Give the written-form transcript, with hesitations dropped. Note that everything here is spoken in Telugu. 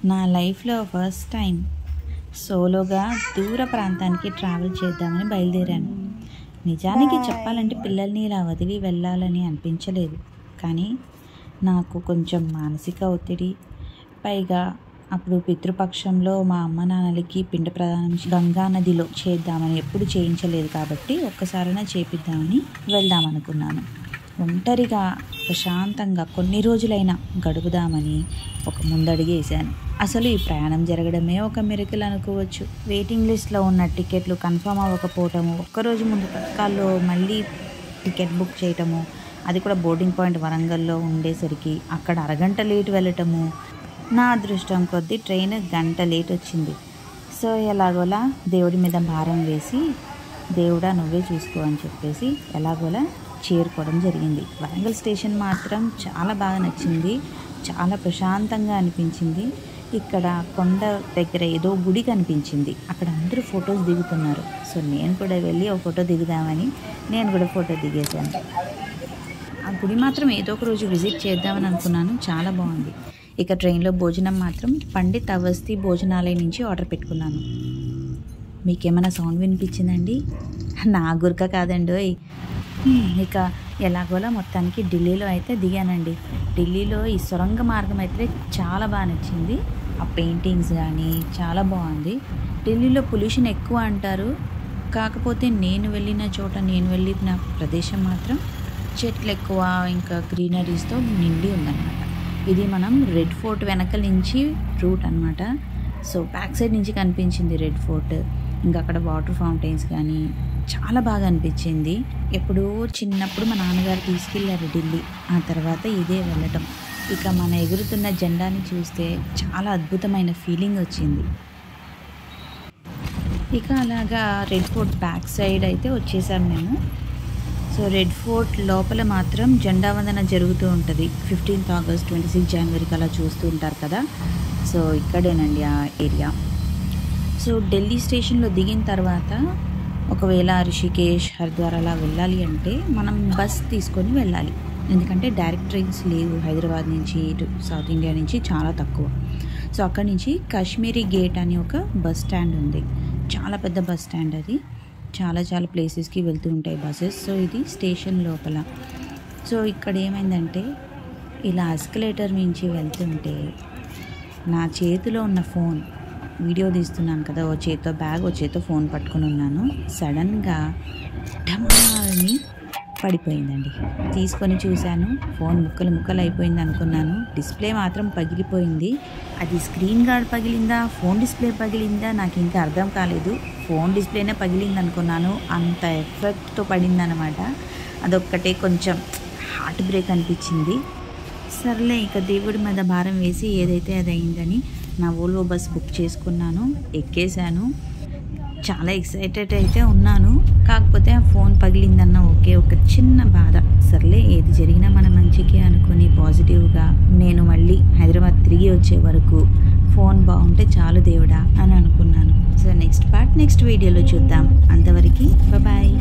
నా లైఫ్లో ఫస్ట్ టైం సోలోగా దూర ప్రాంతానికి ట్రావెల్ చేద్దామని బయలుదేరాను. నిజానికి చెప్పాలంటే పిల్లల్ని ఇలా వదిలి వెళ్ళాలని అనిపించలేదు. కానీ నాకు కొంచెం మానసిక ఒత్తిడి, పైగా అప్పుడు పితృపక్షంలో మా అమ్మ నాన్నలకి పిండ ప్రదానం గంగా నదిలో చేద్దామని ఎప్పుడు చేయించలేదు కాబట్టి ఒక్కసారైనా చేపిద్దామని వెళ్దామనుకున్నాను. ఒంటరిగా ప్రశాంతంగా కొన్ని రోజులైనా గడుపుదామని ఒక ముందడుగు వేశాను. అసలు ఈ ప్రయాణం జరగడమే ఒక మిరకిల్ అనుకోవచ్చు. వెయిటింగ్ లిస్ట్లో ఉన్న టికెట్లు కన్ఫర్మ్ అవ్వకపోవటము, ఒక్కరోజు ముందు పథకాల్లో మళ్ళీ టికెట్ బుక్ చేయటము, అది కూడా బోర్డింగ్ పాయింట్ వరంగల్లో ఉండేసరికి అక్కడ అరగంట లేట్ వెళ్ళటము. నా అదృష్టం కొద్దీ ట్రైన్ గంట లేట్ వచ్చింది. సో ఎలాగోలా దేవుడి మీద భారం వేసి, దేవుడా నువ్వే చూసుకో అని చెప్పేసి ఎలాగోలా చేరుకోవడం జరిగింది. వరంగల్ స్టేషన్ మాత్రం చాలా బాగా నచ్చింది, చాలా ప్రశాంతంగా అనిపించింది. ఇక్కడ కొండ దగ్గర ఏదో గుడి కనిపించింది, అక్కడ అందరూ ఫొటోస్ దిగుతున్నారు. సో నేను కూడా వెళ్ళి ఒక ఫోటో దిగుదామని నేను కూడా ఫోటో దిగేశాను. ఆ గుడి మాత్రం ఏదో ఒక రోజు విజిట్ చేద్దామని అనుకున్నాను, చాలా బాగుంది. ఇక ట్రైన్లో భోజనం మాత్రం పండిత్ అవస్థి భోజనాలయం నుంచి ఆర్డర్ పెట్టుకున్నాను. మీకేమైనా సౌండ్ వినిపించిందండి? నా గురక కాదండి. ఇక ఎలాగోలా మొత్తానికి ఢిల్లీలో అయితే దిగానండి. ఢిల్లీలో ఈ సొరంగ మార్గం అయితే చాలా బాగా నచ్చింది. ఆ పెయింటింగ్స్ కానీ చాలా బాగుంది. ఢిల్లీలో పొల్యూషన్ ఎక్కువ అంటారు, కాకపోతే నేను వెళ్ళిన ప్రదేశం మాత్రం చెట్లు ఎక్కువ, ఇంకా గ్రీనరీస్తో నిండి ఉందన్నమాట. ఇది మనం రెడ్ ఫోర్ట్ వెనక నుంచి రూట్ అనమాట. సో బ్యాక్ సైడ్ నుంచి కనిపించింది రెడ్ ఫోర్ట్. ఇంకా అక్కడ వాటర్ ఫౌంటైన్స్ కానీ చాలా బాగా అనిపించింది. ఎప్పుడో చిన్నప్పుడు మా నాన్నగారు తీసుకెళ్ళారు ఢిల్లీ, ఆ తర్వాత ఇదే వెళ్ళటం. ఇక మన ఎగురుతున్న జెండాని చూస్తే చాలా అద్భుతమైన ఫీలింగ్ వచ్చింది. ఇక అలాగా రెడ్ ఫోర్ట్ బ్యాక్ సైడ్ అయితే వచ్చేసాం మేము. సో రెడ్ ఫోర్ట్ లోపల మాత్రం జెండా వందన జరుగుతూ ఉంటుంది. 15th ఆగస్ట్, 26 జనవరికి అలా చూస్తూ ఉంటారు కదా. సో ఇక్కడేనండి ఆ ఏరియా. సో ఢిల్లీ స్టేషన్లో దిగిన తర్వాత ఒకవేళ రిషికేష్, హరిద్వార్ అలా వెళ్ళాలి అంటే మనం బస్ తీసుకొని వెళ్ళాలి. ఎందుకంటే డైరెక్ట్ ట్రైన్స్ లేవు హైదరాబాద్ నుంచి, ఇటు సౌత్ ఇండియా నుంచి చాలా తక్కువ. సో అక్కడి నుంచి కాశ్మీరీ గేట్ అని ఒక బస్ స్టాండ్ ఉంది, చాలా పెద్ద బస్ స్టాండ్ అది. చాలా ప్లేసెస్కి వెళ్తూ ఉంటాయి బస్సెస్. సో ఇది స్టేషన్ లోపల. సో ఇక్కడ ఏమైందంటే ఇలా ఎస్కలేటర్ నుంచి వెళ్తుంటే నా చేతిలో ఉన్న ఫోన్, వీడియో తీస్తున్నాను కదా, ఓ చేతితో బ్యాగ్, ఓ చేతితో ఫోన్ పట్టుకుని ఉన్నాను. సడన్గా ఢమాల్ని పడిపోయిందండి. తీసుకొని చూశాను, ఫోన్ ముక్కలు అయిపోయింది అనుకున్నాను. డిస్ప్లే మాత్రం పగిలిపోయింది. అది స్క్రీన్ గార్డ్ పగిలిందా, ఫోన్ డిస్ప్లే పగిలిందా నాకు ఇంకా అర్థం కాలేదు. ఫోన్ డిస్ప్లేనే పగిలింది అనుకున్నాను, అంత ఎఫెక్ట్తో పడిందనమాట. అదొక్కటే కొంచెం హార్ట్ బ్రేక్ అనిపించింది. సర్లే ఇక దేవుడి మీద భారం వేసి ఏదైతే అది అయిందని నా వోల్వో బస్ బుక్ చేసుకున్నాను, ఎక్కేసాను. చాలా ఎక్సైటెడ్ అయితే ఉన్నాను, కాకపోతే ఆ ఫోన్ పగిలిందన్న ఒక చిన్న బాధ. సర్లే ఏది జరిగినా మన మంచికి అనుకుని పాజిటివ్గా నేను మళ్ళీ హైదరాబాద్ తిరిగి వచ్చే వరకు ఫోన్ బాగుంటే చాలు దేవుడా అని అనుకున్నాను. సో నెక్స్ట్ వీడియోలో చూద్దాం. అంతవరకు బాయ్.